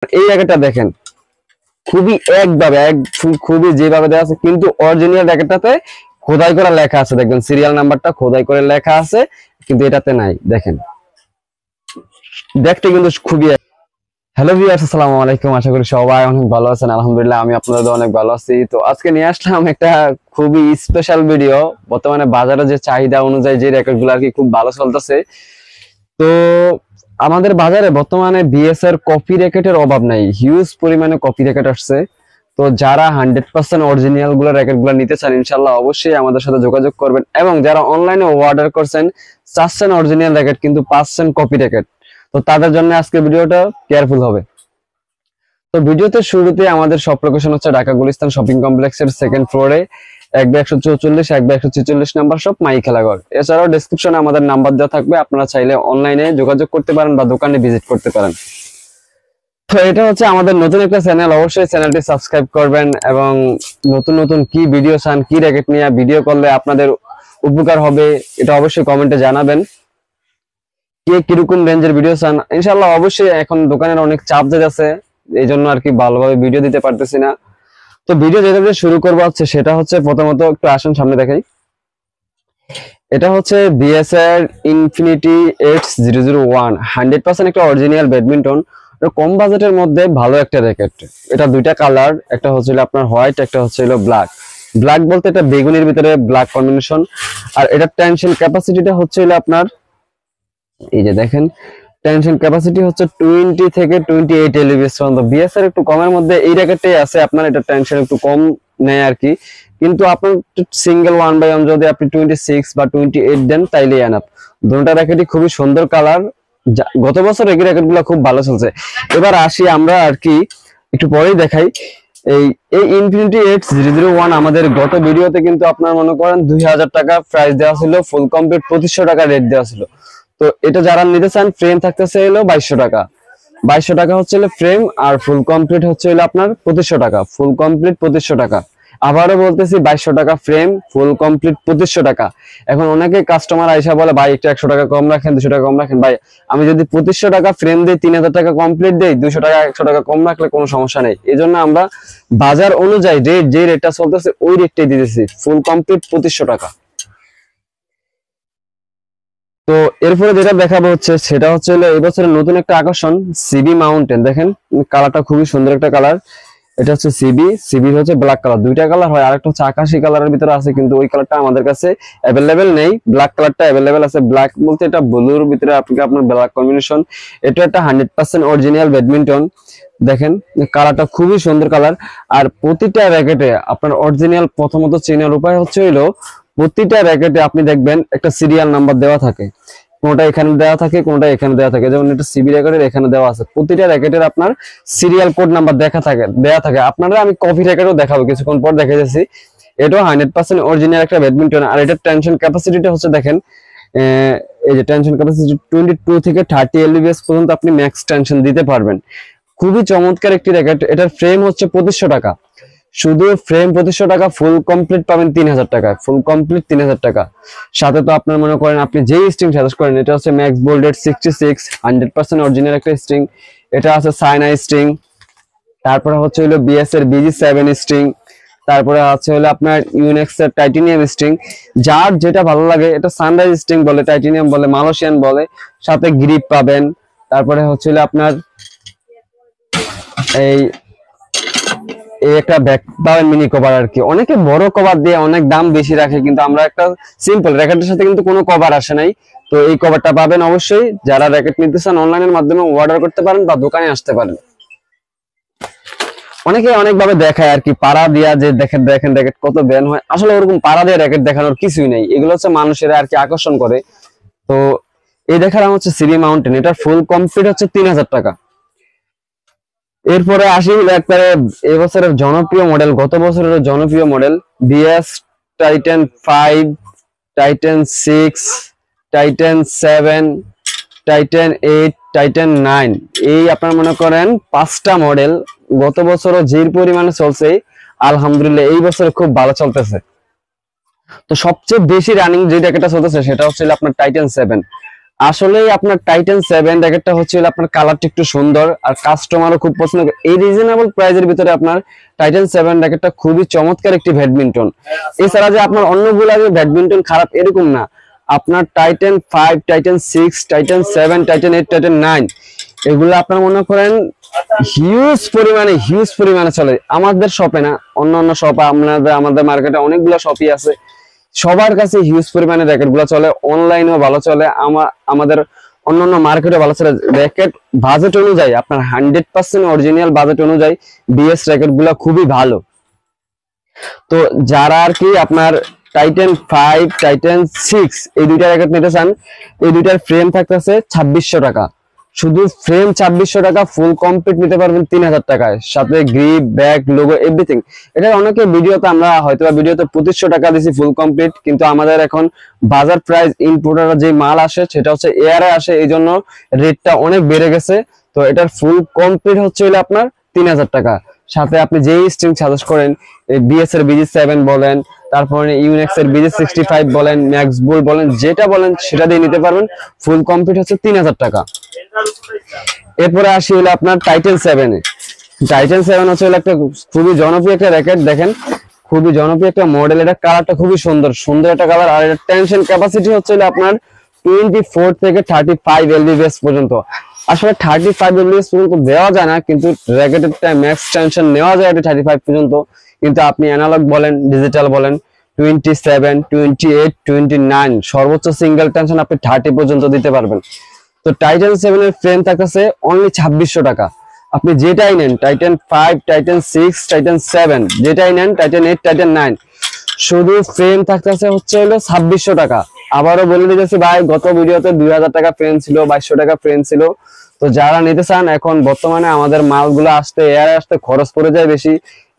এই র্যাকেটটা দেখেন খুবই খুবই যেভাবে দেওয়া আছে, কিন্তু অরিজিনাল র্যাকেটটাতে খোদাই করা লেখা আছে, দেখবেন সিরিয়াল নাম্বারটা খোদাই করে লেখা আছে, কিন্তু এটাতে নাই। দেখেন দেখতে কিন্তু খুবই। হ্যালো ভিউয়ার্স, আসসালামু আলাইকুম। আশা করি সবাই অনেক ভালো আছেন। আলহামদুলিল্লাহ আমি আপনাদের অনেক ভালো আছি। তো আজকে নিয়ে আসলাম একটা খুবই স্পেশাল ভিডিও। বর্তমানে বাজারে যে চাহিদা অনুযায়ী যে র্যাকেটগুলো আর কি খুব ভালো চলতেছে, তো আমাদের বাজারে বর্তমানে বিএস এর কপি র্যাকেটের অভাব নাই, হিউজ পরিমাণে কপি র্যাকেট আসছে। তো যারা 100% অরিজিনাল গুলো র্যাকেট গুলো নিতে চান, ইনশাল্লাহ অবশ্যই আমাদের সাথে যোগাযোগ করবেন। এবং যারা অনলাইনে অর্ডার করছেন, চাচ্ছেন অরিজিনাল র্যাকেট কিন্তু পাচ্ছেন কপি র্যাকেট, তো তাদের জন্য আজকে ভিডিওটা কেয়ারফুল হবে। তো ভিডিওতে শুরুতে আমাদের সব লোকেশন হচ্ছে ঢাকা গুলিস্তান শপিং কমপ্লেক্সের সেকেন্ড ফ্লোরে 1/144 1/146 নাম্বার শপ মাই খেলাঘর। এছাড়াও ডেসক্রিপশনে আমাদের নাম্বার দেওয়া থাকবে, আপনারা চাইলে অনলাইনে যোগাযোগ করতে পারেন বা দোকানে ভিজিট করতে পারেন। তো এটা হচ্ছে আমাদের নতুন একটা চ্যানেল, অবশ্যই চ্যানেলটি সাবস্ক্রাইব করবেন এবং নতুন নতুন কি ভিডিও চান, কি র্যাকেট নিয়ে ভিডিও করলে আপনাদের উপকার হবে, এটা অবশ্যই কমেন্টে জানাবেন। কে কিরকম রেঞ্জের ভিডিও চান, ইনশাল্লাহ অবশ্যই। এখন দোকানের অনেক চাপ যাচ্ছে, এই জন্য আর কি ভালোভাবে ভিডিও দিতে পারতেছি না। তো ভিডিও যেটা দিয়ে শুরু করবো হচ্ছে সেটা হচ্ছে, প্রথমত একটু আসুন সামনে দেখাই। এটা হচ্ছে বিএসআর ইনফিনিটি X001 100% একটা অরিজিনাল ব্যাডমিন্টন, কম বাজেটের মধ্যে ভালো একটা র্যাকেট। এটা দুইটা কালার, একটা হচ্ছে আপনার হোয়াইট, একটা হচ্ছে ব্ল্যাক। ব্ল্যাক বলতে এটা বেগুনির ভিতরে ব্ল্যাক কম্বিনেশন। আর এটা টেনশন ক্যাপাসিটিটা হচ্ছে আপনার, এই যে দেখেন, টেনশন ক্যাপাসিটি হচ্ছে 20 থেকে 28 এলবিএস পর্যন্ত। বিএসআর একটু কমের মধ্যে এই র্যাকেটটাই আছে আপনার, এটা টেনশন একটু কম নেয় আর কি। কিন্তু আপনার সিঙ্গেল 1/1 যদি আপনি 26 বা 28 দেন তাইলে এনাফ। দুটোটা র্যাকেটই খুবই সুন্দর কালার, গত বছর এই র্যাকেটগুলো খুব ভালো চলছে। এবার আসি আমরা আর কি একটু পরেই দেখাই। এই এই ইনফিনিটি X001 আমাদের গত ভিডিওতে কিন্তু আপনার মনে করেন 2000 টাকা প্রাইস দেওয়া ছিল, ফুল কমপ্লিট 2500 টাকা রেট দেওয়া ছিল। তো এটা যারা নিতে চান, ফ্রেম থাকতেছে 2200 টাকা। 2200 টাকা হচ্ছে ফ্রেম, আর ফুল কমপ্লিট হচ্ছে আপনার 2500 টাকা। ফুল কমপ্লিট 2500 টাকা। আবারও বলতেছি, 2200 টাকা ফ্রেম, ফুল কমপ্লিট 2500 টাকা। এখন অনেকে কাস্টমার আইসা বলে, ভাই একটু 100 টাকা কম রাখেন, 200 টাকা কম রাখেন। ভাই আমি যদি 2500 টাকা ফ্রেম দিই, 3000 টাকা কমপ্লিট দেই, 200 টাকা 100 টাকা কম রাখলে কোনো সমস্যা নেই। এই জন্য আমরা বাজার অনুযায়ী যে রেটটা চলতেছে ওই রেটটাই দিতেছি, ফুল কমপ্লিট 2500 টাকা। তো এরপরে যেটা দেখাবো হচ্ছে সেটা হচ্ছে এই বছরের নতুন একটা আকর্ষণ, সিবি মাউন্টেন। দেখেন কালারটা খুবই সুন্দর একটা কালার। এটা হচ্ছে সিবি হচ্ছে ব্ল্যাক কালার, দুইটা কালার হয়, আরেকটা হচ্ছে আকাশি কালারের ভিতরে আছে, কিন্তু ওই কালারটা আমাদের কাছে অ্যাভেলেবেল নেই। ব্ল্যাক কালারটা অ্যাভেলেবেল আছে। ব্ল্যাক বলতে এটা ব্লুর ভিতরে আপনার ব্ল্যাক কম্বিনেশন। এটা একটা 100% অরিজিনাল ব্যাডমিন্টন। দেখেন কালারটা খুবই সুন্দর কালার। আর প্রতিটা র্যাকেটে আপনার অরিজিনাল প্রথমত চেনার উপায় হচ্ছে প্রতিটা র্যাকেটে আপনি দেখবেন একটা সিরিয়াল নাম্বার দেওয়া থাকে, কোনটা এখানে দেওয়া থাকে, কোনটা এখানে দেওয়া থাকে। যেমন এটা সিবি র্যাকেটের এখানে দেওয়া আছে, প্রতিটা র্যাকেটের আপনার সিরিয়াল কোড নাম্বার দেওয়া থাকে। আপনারা আমি কপি র্যাকেটও দেখাবো কিছুক্ষণ পর, দেখে যাচ্ছি। এটাও 100% অরিজিনাল একটা ব্যাডমিন্টন। আর এটার টেনশন ক্যাপাসিটিটা হচ্ছে দেখেন, এই যে টেনশন ক্যাপাসিটি 22 থেকে 30 এলবিএস পর্যন্ত আপনি ম্যাক্স টেনশন দিতে পারবেন। খুবই চমৎকার একটি র্যাকেট। এটার ফ্রেম হচ্ছে 2500 টাকা, শুধু ফ্রেম 2500 টাকা। ফুল কমপ্লিট পাবেন 3000 টাকা, ফুল কমপ্লিট 3000 টাকা। সাথে তো আপনার মনে করেন আপনি যেই স্ট্রিং সাজেস্ট করেন, এটা হচ্ছে ম্যাক্স বোল্ডেড 66 100% অরিজিনাল একটা স্ট্রিং। এটা আছে সাইনা স্ট্রিং, তারপরে হচ্ছে বিএস এর BG7 স্ট্রিং, তারপরে আছে আপনার ইউনেক্স এর টাইটেনিয়াম স্ট্রিং। যার যেটা ভালো লাগে, এটা সানরাইজ স্ট্রিং বলে, টাইটেনিয়াম বলে, মালয়েশিয়ান বলে। সাথে গ্রিপ পাবেন। তারপরে হচ্ছে আপনার এই একটা ব্যাক পাবেন মিনি কভার আর কি। অনেকে বড় কভার দিয়ে অনেক দাম বেশি রাখে, কিন্তু আমরা একটা সিম্পল র্যাকেটের সাথে কিন্তু কোনো কভার আসে নাই। তো এই কভারটা পাবেন অবশ্যই। যারা র্যাকেট নিতে চান অনলাইনের মাধ্যমে অর্ডার করতে পারেন বা দোকানে আসতে পারেন। অনেকে অনেকভাবে দেখায় আর কি, পাড়া দিয়া যে দেখেন দেখেন র্যাকেট কত ব্যান হয়। আসলে ওরকম পাড়া দিয়ে র্যাকেট দেখানোর কিছুই নেই, এগুলো হচ্ছে মানুষেরা আর কি আকর্ষণ করে। তো এই দেখালাম হচ্ছে সিবি মাউন্টেন। এটার ফুল কমপ্লিট হচ্ছে 3000 টাকা। এরপরে আসি একবারে এবছরের জনপ্রিয় মডেল, গত বছরের জনপ্রিয় model, BS Titan 5, Titan 6, Titan 7, Titan 8, Titan 9। এই আপনার মনে করেন 5টা মডেল গত বছরও যে পরিমাণে চলছে, আলহামদুলিল্লাহ এই বছরে খুব ভালো চলতেছে। তো সবচেয়ে বেশি রানিং যে র্যাকেটটা চলতেছে সেটা হচ্ছে আপনার টাইটান 7। আসলেই আপনার টাইটান 7 র্যাকেটটা হচ্ছে আপনার কালারটা একটু সুন্দর আর কাস্টমারও খুব পছন্দ করে। এই রিজনেবল প্রাইসের ভিতরে আপনার টাইটান 7 র্যাকেটটা খুবই চমৎকার একটি ব্যাডমিন্টন। এছাড়া যে আপনার অন্যগুলা যে ব্যাডমিন্টন খারাপ এরকম না, আপনার Titan 5, Titan 6, Titan 7, Titan 8, Titan 9 এগুলো আপনার মনে করেন হিউজ পরিমাণে চলে আমাদের শপে না, অন্য শপে আমাদের মার্কেটে অনেকগুলো শপই আছে, সবার কাছে হিউজ পরিমাণে র্যাকেট গুলো চলে, অনলাইনেও ভালো চলে, আমাদের অন্যান্য মার্কেটে ভালো চলে। র্যাকেট বাজেট অনুযায়ী আপনার 100% অরিজিনাল বাজেট অনুযায়ী বিএস র্যাকেট গুলো খুবই ভালো। তো যারা আর কি আপনার টাইটান 5, টাইটান 6 এই দুইটা র্যাকেট নিতে চান, এই দুইটার ফ্রেম থাকতেছে 2600 টাকা, শুধু ফ্রেম 2600 টাকা, ফুল কমপ্লিট নিতে পারবেন 3000 টাকায়, সাথে গ্রিপ, ব্যাগ, লোগো, এভরিথিং। এটা অনেকে ভিডিওতে আমরা হয়তো ভিডিওতে 2500 টাকা দিছি ফুল কমপ্লিট, কিন্তু আমাদের এখন বাজার প্রাইস ইম্পোর্টার যে মাল আসে সেটা হচ্ছে এয়ারে আসে, এই জন্য রেটটা অনেক বেড়ে গেছে। তো এটার ফুল কমপ্লিট হচ্ছে হলো আপনার 3000 টাকা। সাথে আপনি যেই স্ট্রিং সাজেস্ট করেন, বিএস এর BG7 বলেন, তারপরে ইউনিক্স এর BG65 বলেন, ম্যাক্স বুল বলেন, যেটা বলেন সেটা দিয়ে নিতে পারবেন। ফুল কমপ্লিট হচ্ছে 3000 টাকা। এরপরে আসি হলো আপনার টাইটান 7 এ। টাইটান 7 হচ্ছে একটা খুবই জনপ্রিয় একটা র্যাকেট, দেখেন খুবই জনপ্রিয় একটা মডেল। এটা কালারটা খুবই সুন্দর একটা কালার, আর এটা টেনশন ক্যাপাসিটি হচ্ছে আপনার 24 থেকে 35 এলবিএস পর্যন্ত। আসলে 35 এলবিএস পর্যন্ত দেওয়া যায় না, কিন্তু র্যাকেটের ম্যাক্স টেনশন নেওয়া যায় 35 পর্যন্ত। কিন্তু আপনি অ্যানালগ বলেন, ডিজিটাল বলেন, 27, 28, 29 সর্বোচ্চ সিঙ্গেল টেনশন আপনি 30 পর্যন্ত দিতে পারবেন। তো টাইটান 7 এর ফ্রেম থাকতেছে অনলি 2600 টাকা। আপনি যেটাই নেন, টাইটান 5, টাইটান 6, টাইটান 7 যেটাই নেন, টাইটান 8, টাইটান 9, শুধু ফ্রেম থাকতেছে হচ্ছে হলো 2600 টাকা। আবারও বলে দিতেছি ভাই, গত ভিডিওতে 2000 টাকা ফ্রেম ছিল, 2200 টাকা ফ্রেম ছিল। তো যারা নিতে চান, এখন বর্তমানে আমাদের মালগুলো আসতে এয়ারে আসতে খরচ পড়ে যায় বেশি,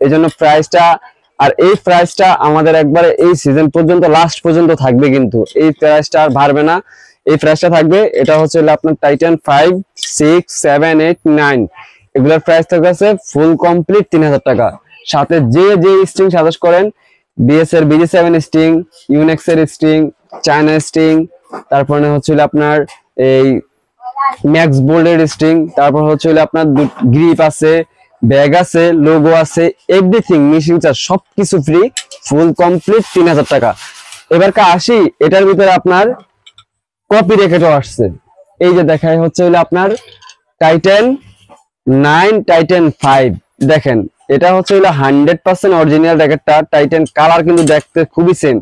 এই জন্য প্রাইসটা, আর এই প্রাইসটা আমাদের একবারে এই সিজন পর্যন্ত লাস্ট পর্যন্ত থাকবে, কিন্তু এই প্রাইসটা আর বাড়বে না, এই প্রাইসটা থাকবে। এটা হচ্ছে আপনার টাইটান 5, 6, 7, 8, 9 এগুলোর প্রাইস থাকছে ফুল কমপ্লিট 3000 টাকা। সাথে যে স্ট্রিং সাজেস্ট করেন, বিএস এর BG7 স্ট্রিং, ইউনিক্স এর স্ট্রিং, চায়না স্ট্রিং, তারপরে হচ্ছে আপনার এই ম্যাক্স বোল্ডের স্ট্রিং, তারপর হচ্ছে আপনার গ্রিপ আছে, ব্যাগ আছে, লোগো আছে, এভরিথিং, মিশিং চার্জ সবকিছু ফ্রি, ফুল কমপ্লিট 3000 টাকা। এবার আসি, এটার ভিতরে আপনার কপি র্যাকেটও আসছে। এই যে দেখায় হচ্ছে আপনার টাইটান 9, টাইটান 5, দেখেন এটা হচ্ছে 100% অরিজিনাল র্যাকেটটা। টাইটান কালার কিন্তু দেখতে খুবই সেম।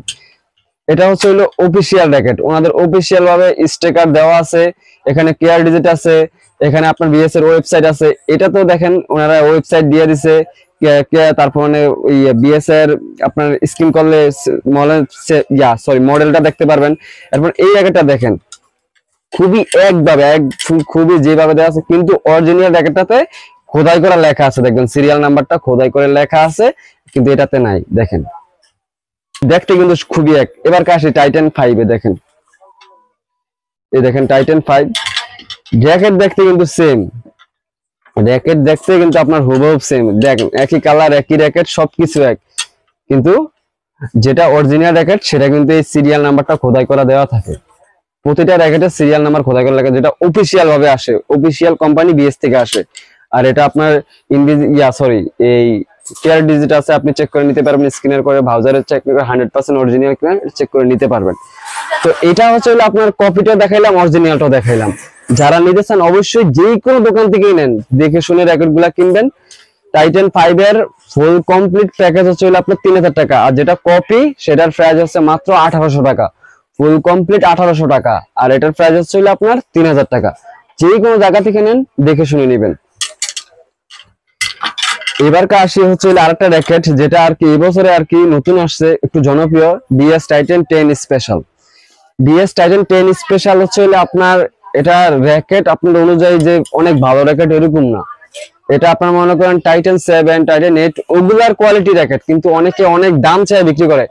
এটা হচ্ছে অফিসিয়াল র্যাকেট, ওনাদের অফিসিয়াল ভাবে স্টিকার দেওয়া আছে, এখানে কেয়ার ডিজিট আছে, এখানে আপনার বিএস এর ওয়েবসাইট আছে। এটা তো দেখেন ওনারা ওয়েবসাইট দিয়ে দিছে, তারপরে বিএস এর আপনার স্ক্রিন করলে মডেলটা দেখতে পারবেন। এরপর এই র্যাকেটটা দেখেন, খুবই খুবই যেভাবে দেওয়া আছে, কিন্তু অরিজিনাল র্যাকেটটাতে খোদাই করা লেখা আছে, দেখবেন সিরিয়াল নাম্বারটা খোদাই করে লেখা আছে, কিন্তু এটাতে নাই। দেখেন দেখতে কিন্তু খুবই এক। এবার আসি টাইটান 5 এ, দেখেন এই দেখেন টাইটান 5 র্যাকেট দেখতে কিন্তু সেম, র্যাকেট দেখতে কিন্তু আপনার হুবহু সেম, দেখেন একই কালার, একই র্যাকেট, সবকিছু এক, কিন্তু যেটা অরিজিনাল র্যাকেট সেটা কিন্তু এই সিরিয়াল নাম্বারটা খোদাই করা দেওয়া থাকে। প্রতিটা র্যাকেটের সিরিয়াল নাম্বার খোদাই করে লেখা, যেটা অফিসিয়াল ভাবে আসে, অফিসিয়াল কোম্পানি বিএস থেকে আসে। আর এটা আপনার এই কেয়ার ডিজিট আছে, আপনি চেক করে নিতে পারবেন, স্ক্যানার করে ব্রাউজারে চেক করে 100% অরিজিনাল কিনা চেক করে নিতে পারবেন। তো এটা হচ্ছে আপনার কপিটা দেখাইলাম, অরিজিনালটাও দেখাইলাম। যারা নিতে চান অবশ্যই যে কোনো দোকান থেকেই নেন, দেখে শুনে র্যাকেট গুলা কিনবেন। টাইটান 5 এর ফুল কমপ্লিট প্যাকেজ হচ্ছে আপনার 3000 টাকা, আর যেটা কপি সেটার প্রাইস হচ্ছে মাত্র 1800 টাকা। ফুল কমপ্লিট 1800 টাকা, আর এটার প্রাইস হচ্ছে আপনার 3000 টাকা। যে কোনো জায়গা থেকে নেন, দেখে শুনে নেবেন। এবার আসি হচ্ছে আরেকটা র্যাকেট, যেটা আর কি এবছরে আর কি নতুন আসছে, একটু জনপ্রিয়, BS Titan 10 special. BS Titan 10 special হচ্ছে আপনার, এটা র্যাকেট আপনার অনুযায়ী যে অনেক ভালো র্যাকেট এরকম না, এটা আপনার মনে করেন টাইটান 7, টাইটান 8 ওগুলার কোয়ালিটি র্যাকেট, কিন্তু অনেকে অনেক দাম চাই বিক্রি করে,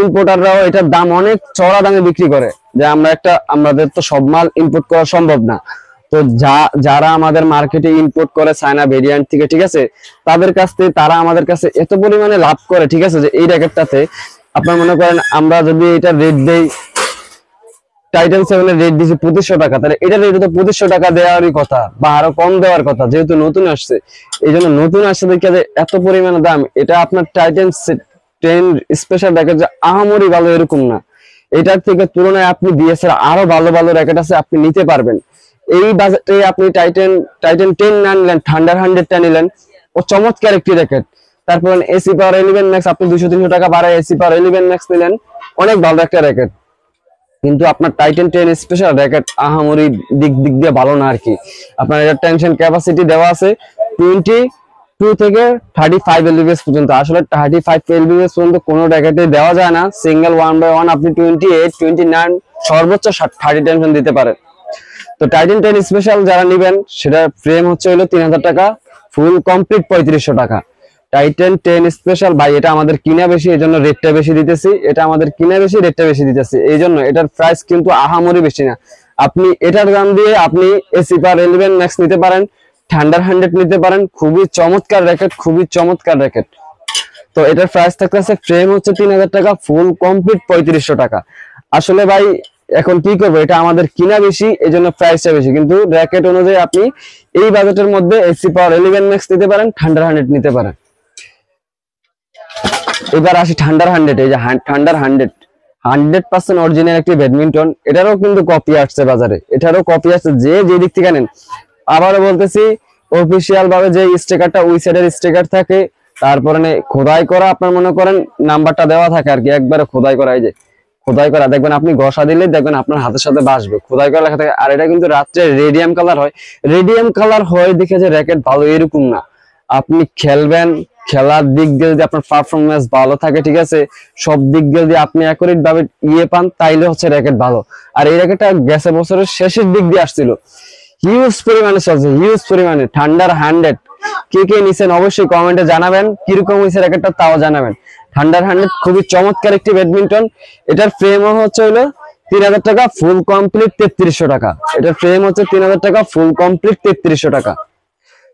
ইম্পোর্টাররাও এটার দাম অনেক চড়া দামে বিক্রি করে, যে আমাদের তো সব মাল ইম্পোর্ট করা সম্ভব না। তো যারা আমাদের মার্কেটে ইম্পোর্ট করে চায়না ভেরিয়েন্ট থেকে, ঠিক আছে, তাদের কাছ থেকে তারা আমাদের কাছে এত পরিমাণে লাভ করে, ঠিক আছে, যে এই র্যাকেটটাতে আপনার মনে করেন আমরা যদি এটা রেট দেই টাইটান 7 এর রেট দিছি 2500 টাকা, তাহলে এটা রেট তো 2500 টাকা দেওয়ারই কথা বা আরো কম দেওয়ার কথা, যেহেতু নতুন আসছে। এই জন্য নতুন আসছে দেখে যে এত পরিমাণে দাম। এটা আপনার টাইটান 10 স্পেশাল র্যাকেট যে আহামরি ভালো এরকম না, এটার থেকে তুলনায় আপনি বিএসএর আরো ভালো ভালো র্যাকেট আছে, আপনি নিতে পারবেন। এই বাজেটে আপনি টাইটান 10 না নিলেন, থান্ডার 100টা নিলেন, ও চমৎকার একটি র্যাকেট। তারপর এসি পাওয়ার 11 ম্যাক্স, আপনি 200-300 টাকা বাড়ায় এসি পাওয়ার 11 ম্যাক্স নিলেন, অনেক ভালো একটা র্যাকেট। কিন্তু আপনার টাইটান 10 স্পেশাল র্যাকেট আহামরি দিক দিয়ে ভালো না আর কি। আপনার এটা টেনশন ক্যাপাসিটি দেওয়া আছে 22 থেকে 35 এলবিএস পর্যন্ত। আসলে 35 এলবিএস পর্যন্ত কোনো র্যাকেটে দেওয়া যায় না। সিঙ্গেল 1/1 আপনি 28, 29 সর্বোচ্চ 30 টেনশন দিতে পারেন। তো টাইটান 10 স্পেশাল যারা নেবেন, সেটা ফ্রেম হচ্ছে হলো 3000 টাকা, ফুল কমপ্লিট 3500 টাকা। টাইটান 10 স্পেশাল ভাই, এটা আমাদের কিনা বেশি, এই জন্য রেটটা বেশি দিতেছি। এটা আমাদের কিনা বেশি, রেটটা বেশি দিতেছি, এই জন্য এটার প্রাইস কিন্তু আহামরি বেশি না। আপনি এটার দাম দিয়ে আপনি এসি পাওয়ার 11 ম্যাক্স নিতে পারেন, থান্ডার 100 নিতে পারেন, খুবই চমৎকার র্যাকেট, খুবই চমৎকার র্যাকেট। তো এটার প্রাইস থাকতেছে, ফ্রেম হচ্ছে 3000 টাকা, ফুল কমপ্লিট 3500 টাকা। আসলে ভাই এখন কি করবো, এটা আমাদের কিনা বেশি, এই জন্য প্রাইসটা বেশি, কিন্তু র্যাকেট অনুযায়ী আপনি এই বাজেটের মধ্যে এসি পাওয়ার 11 ম্যাক্স নিতে পারেন, থান্ডার 100 নিতে পারেন। এবার আসি থান্ডার 100। এই যে থান্ডার 100% অরিজিনাল একটি ব্যাডমিন্টন, এটারও কিন্তু কপি আসছে বাজারে, এটারও কপি আসছে, যে দিক থেকে নেন। আবারও বলতেছি, অফিসিয়াল ভাবে যে স্টিকারটা ওই সাইডের স্টিকার থাকে, তারপরে খোদাই করা, আপনার মনে করেন নাম্বারটা দেওয়া থাকে আর কি, একবারে খোদাই করা। এই যে খোদাই করা, দেখবেন আপনি ঘষা দিলে দেখবেন আপনার হাতের সাথে বাসবে, খোদাই করা লেখা থাকে। আর এটা কিন্তু রাত্রে রেডিয়াম কালার হয়, রেডিয়াম কালার হয় দেখে যে র্যাকেট ভালো এরকম না। আপনি খেলবেন, খেলার দিক দিয়ে যদি আপনার পারফরমেন্স ভালো থাকে, ঠিক আছে, সব দিক দিয়ে যদি আপনি অ্যাকুরেট ভাবে পান, তাইলে হচ্ছে র্যাকেট ভালো। আর এই র্যাকেটটা গেছে বছরের শেষের দিক দিয়ে আসছিল, হিউজ পরিমাণে চলছে, হিউজ পরিমাণে। থান্ডার 100 কে কে নিছেন অবশ্যই কমেন্টে জানাবেন, কিরকম হয়েছে র্যাকেটটা তাও জানাবেন। থান্ডার 100 খুবই চমৎকার একটি ব্যাডমিন্টন। এটার ফ্রেমও হচ্ছে হলো 3000 টাকা, ফুল কমপ্লিট 3300 টাকা। এটার ফ্রেম হচ্ছে 3000 টাকা, ফুল কমপ্লিট 3300 টাকা।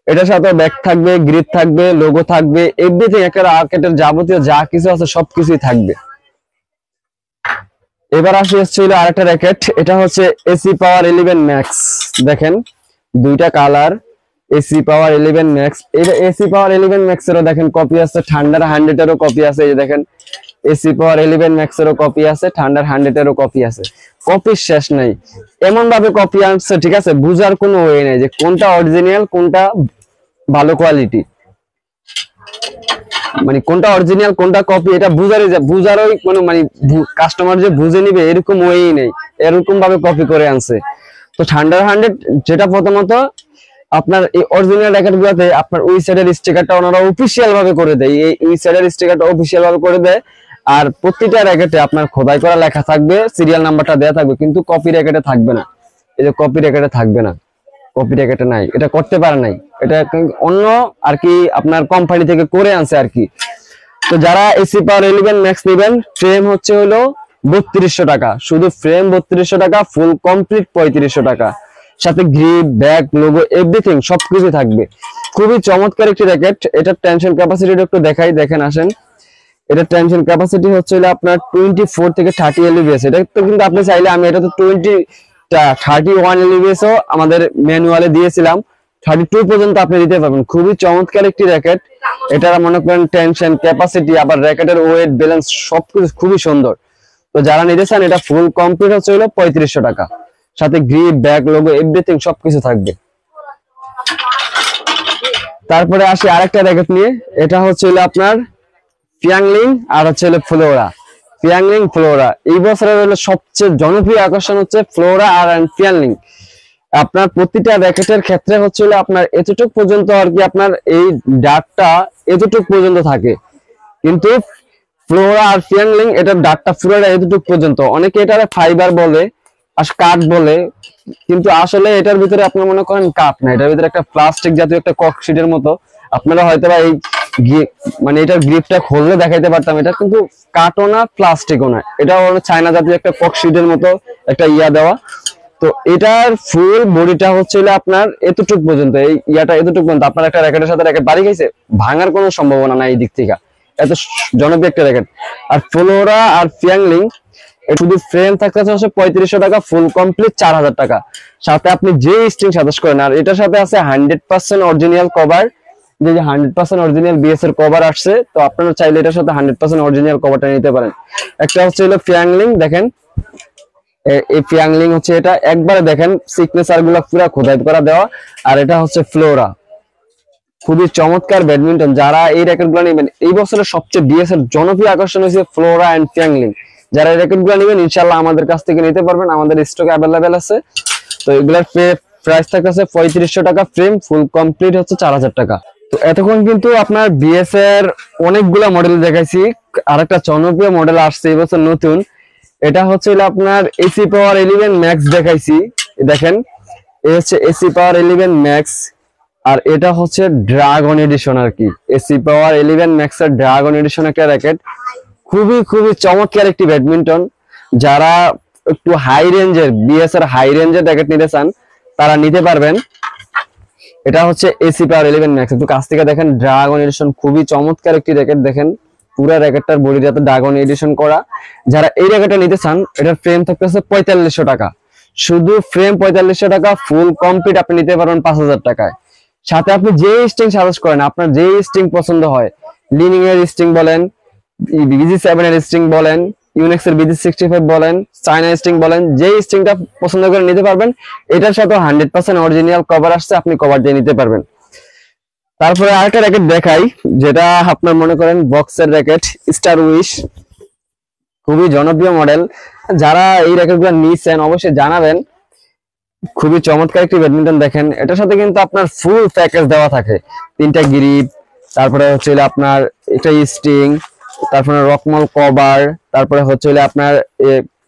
এটার সাথে ব্যাগ থাকবে, গ্রিপ থাকবে, লোগো থাকবে, এভরিথিং, একটা র্যাকেটের যাবতীয় যা কিছু আছে সবকিছুই থাকবে। এবার আসি হচ্ছিল আরেকটা র্যাকেট, এটা হচ্ছে এসি পাওয়ার 11 ম্যাক্স। দেখেন দুইটা কালার, এসি পাওয়ার 11 ম্যাক্স। এটা এসি পাওয়ার 11 ম্যাক্স এরও দেখেন কপি আছে, থান্ডার 100 এরও কপি আছে। এই যে দেখেন এসি পাওয়ার 11 ম্যাক্স এরও কপি আছে, থান্ডার 100 এরও কপি আছে। কপির শেষ নাই, এমন ভাবে কপি আনছে, ঠিক আছে, বুঝার কোনো ওয়ে নাই যে কোনটা অরিজিনাল, কোনটা ভালো কোয়ালিটি, মানে কোনটা অরিজিনাল কোনটা কপি, এটা বুঝারই কোনো মানে কাস্টমার যে বুঝে নিবে এরকম ওয়েই নেই, এরকম ভাবে কপি করে আনছে। তো থান্ডার 100 যেটা প্রথমত আপনার এই অরিজিনাল র্যাকেট গুলোতে আপনার ওই সাইডের স্টিকারটা ওনারা অফিসিয়াল ভাবে করে দেয়, এই সাইডের স্টিকারটা অফিসিয়াল ভাবে করে দেয়। আর প্রতিটা র্যাকেটে আপনার খোদাই করা লেখা থাকবে, সিরিয়াল নাম্বারটা দেওয়া থাকবে, কিন্তু কপি র্যাকেটে থাকবে না। এই যে কপি র্যাকেটে থাকবে না, কপি র্যাকেটে নাই, এটা করতে পারে নাই, এটা অন্য আর কি আপনার কোম্পানি থেকে করে আনছে আর কি। তো যারা এসি পাওয়ার 11 ম্যাক্স নেবেন, ফ্রেম হচ্ছে হলো 3200 টাকা, শুধু ফ্রেম 3200 টাকা, ফুল কমপ্লিট 3500 টাকা, সাথে গ্রিপ, ব্যাগ, লোগো, এভরিথিং সবকিছু থাকবে। খুবই চমৎকার একটি র্যাকেট। এটার টেনশন ক্যাপাসিটিটা একটু দেখাই, দেখেন আসেন। এটার টেনশন ক্যাপাসিটি হচ্ছে আপনার 24 থেকে 30 এলবিএস। এটা তো কিন্তু আপনি চাইলে, আমি এটা তো 31 এলবিএস ও আমাদের ম্যানুয়ালে দিয়েছিলাম, 32 পর্যন্ত আপনি দিতে পারবেন। খুবই চমৎকার একটি র্যাকেট। এটা মনে করেন টেনশন ক্যাপাসিটি, আবার র্যাকেটের ওয়েট ব্যালেন্স সবকিছু খুবই সুন্দর। তো যারা নিতে চান, এটা ফুল কমপ্লিট হচ্ছে 3500 টাকা, সাথে গ্রিপ, ব্যাগ, লোগো, এভরিথিং সবকিছু থাকবে। তারপরে আসি আরেকটা র্যাকেট নিয়ে, এটা হচ্ছে আপনার পিয়াংলিং আর হচ্ছে ফ্লোরা। পিয়াংলিং, ফ্লোরা এই বছরের হলো সবচেয়ে জনপ্রিয় আকর্ষণ হচ্ছে ফ্লোরা আর পিয়াংলিং। আপনার প্রতিটা র্যাকেটের ক্ষেত্রে হচ্ছে আপনার এতটুকু পর্যন্ত আর কি, আপনার এই ডাটটা এতটুকু পর্যন্ত থাকে, কিন্তু ফ্লোরা আর পিয়াংলিং এটার ডাটটা পুরোটা এতটুকু পর্যন্ত। অনেকে এটারে ফাইবার বলে, আর কাঠ বলে, কিন্তু আসলে এটার ভিতরে আপনার মনে করেন কাঠ না, এটার ভিতরে একটা প্লাস্টিক জাতীয় একটা ককশিটের মতো। আপনারা হয়তো বা এই মানে এটার গ্রিপটা খুললে দেখাইতে পারতাম, এটা কিন্তু কাঠও না, প্লাস্টিকও না, এটা চায়না জাতীয় একটা ককশিটের মতো একটা ইয়া দেওয়া। তো এটার ফুল বডিটা হচ্ছে আপনার এতটুকু পর্যন্ত, এই ইয়াটা এতটুকু পর্যন্ত। আপনার একটা র্যাকেটের সাথে র্যাকেট বাড়ি গেছে, ভাঙার কোনো সম্ভাবনা নাই এই দিক থেকে, এত জনপ্রিয় একটা র্যাকেট। আর ফ্লোরা আর পিয়াংলিং শুধু ফ্রেম থাকতেছে হচ্ছে 3500 টাকা, ফুল কমপ্লিট 4000 টাকা। সাথে আপনি যে স্ট্রিং সাজেস্ট করেন। আর এটার সাথে আছে 100% অরিজিনাল কভার, যে 100% অরিজিনাল বিএস এর কভার আসছে। তো আপনারা চাইলে এটার সাথে 100% অরিজিনাল কভারটা নিতে পারেন। একটা হচ্ছে হলো ফিয়াংলিং, দেখেন এই ফিয়াংলিং হচ্ছে এটা একবারে দেখেন সিগনেচার গুলো পুরো খোদাই করা দেওয়া। আর এটা হচ্ছে ফ্লোরা, খুবই চমৎকার ব্যাডমিন্টন। যারা এই র্যাকেট গুলো নেবেন, এই বছরের সবচেয়ে বিএস এর জনপ্রিয় আকর্ষণ হচ্ছে ফ্লোরা এন্ড ফিয়াংলিং। যারা এই র্যাকেট গুলো নেবেন ইনশাআল্লাহ আমাদের কাছ থেকে নিতে পারবেন, আমাদের স্টকে অ্যাভেলেবেল আছে। তো এগুলার প্রাইস থাকছে 3500 টাকা, ফ্রেম ফুল কমপ্লিট হচ্ছে 4000 টাকা। তো এতক্ষণ কিন্তু আপনার বিএস এর অনেকগুলা মডেল দেখাইছি। আরেকটা জনপ্রিয় মডেল আসছে এবছর নতুন, এটা হচ্ছে আপনার এসি পাওয়ার 11 ম্যাক্স দেখাইছি। দেখেন এই হচ্ছে এসি পাওয়ার 11 ম্যাক্স, আর এটা হচ্ছে ড্রাগন এডিশন আর কি। এসি পাওয়ার 11 ম্যাক্স এর ড্রাগন এডিশন একটা র্যাকেট, খুবই খুবই চমৎকার একটি ব্যাডমিন্টন। যারা একটু হাই রেঞ্জের বিএস এর হাই রেঞ্জের র্যাকেট নিতে চান তারা নিতে পারবেন। এটা হচ্ছে এসি পাওয়ার 11 ম্যাক্স। একটু কাছ থেকে দেখেন ড্রাগন এডিশন, খুবই চমৎকার একটি র্যাকেট। দেখেন পুরো র্যাকেটটার বডিটাতে ড্রাগন এডিশন করা। যারা এই র্যাকেটটা নিতে চান এটার ফ্রেম থাকতেছে 4500 টাকা, শুধু ফ্রেম 4500 টাকা, ফুল কমপ্লিট আপনি নিতে পারবেন 5000 টাকায়। সাথে আপনি যে স্ট্রিং সাজেস্ট করেন, আপনার যে স্ট্রিং পছন্দ হয়, লিনিং এর স্ট্রিং বলেন, BG7 এর স্ট্রিং বলেন, ইউনেক্স এর BG65 বলেন, চায়না স্ট্রিং বলেন, যে স্ট্রিংটা পছন্দ করে নিতে পারবেন। এটার সাথে 100% অরিজিনাল কভার আসছে, আপনি কভার দিয়ে নিতে পারবেন। তারপরে আরেকটা র্যাকেট দেখাই, যেটা আপনার মনে করেন বক্সের র্যাকেট, স্টার উইশ, খুবই জনপ্রিয় মডেল। যারা এই র্যাকেটগুলো নিছেন অবশ্যই জানাবেন, খুবই চমৎকার একটি ব্যাডমিন্টন। দেখেন এটার সাথে কিন্তু আপনার ফুল প্যাকেজ দেওয়া থাকে, 3টা গ্রিপ, তারপরে হচ্ছে আপনার একটা স্ট্রিং, তারপরে রকমল কভার, তারপরে হচ্ছে আপনার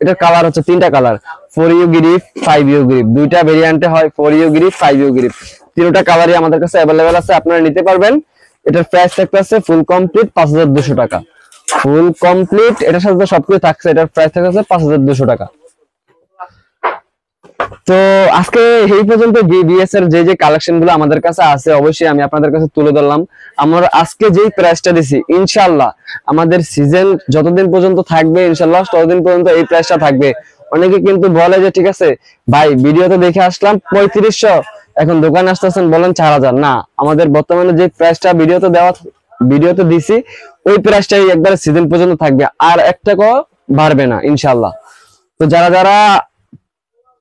এটার কালার হচ্ছে 3টা colour, 4U grip 5U grip, 2টা ভেরিয়েন্টে হয়, 4U গ্রিপ 5U গ্রিপ। 3টা কালারই আমাদের কাছে অ্যাভেলেবেল আছে, আপনারা নিতে পারবেন। এটার প্রাইস থাকছে ফুল কমপ্লিট 5200 টাকা, ফুল কমপ্লিট এটার সাথে সবকিছু থাকছে। এটার প্রাইস থাকছে 5200 টাকা। তো আজকে এই পর্যন্ত বিএস এর যে যে কালেকশন গুলো আমাদের কাছে আছে অবশ্যই আমি আপনাদের কাছে তুলে ধরলাম। আমরা আজকে যেই প্রাইসটা দিছি ইনশাআল্লাহ আমাদের সিজন যতদিন পর্যন্ত থাকবে ইনশাআল্লাহ ততদিন পর্যন্ত এই প্রাইসটা থাকবে। অনেকে কিন্তু বলে যে ঠিক আছে ভাই ভিডিওতে দেখে আসলাম 3500, এখন দোকানে আসতেছেন বলেন 4000। না, আমাদের বর্তমানে যে প্রাইসটা ভিডিওতে দিছি ওই প্রাইসটাই একবারে সিজন পর্যন্ত থাকবে, আর 1 টাকাও বাড়বে না ইনশাআল্লাহ। তো যারা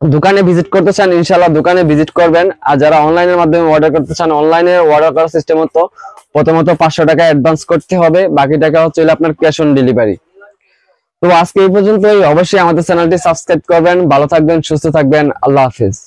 দোকানে ভিজিট করতে চান ইনশাআল্লাহ দোকানে ভিজিট করবেন, আর যারা অনলাইনের মাধ্যমে অর্ডার করতে চান অনলাইনে অর্ডার করার সিস্টেম হতো প্রথমত 500 টাকা অ্যাডভান্স করতে হবে, বাকি টাকা হচ্ছে আপনার ক্যাশ অন ডেলিভারি। তো আজকে এই পর্যন্তই, অবশ্যই আমাদের চ্যানেলটি সাবস্ক্রাইব করবেন। ভালো থাকবেন, সুস্থ থাকবেন, আল্লাহ হাফেজ।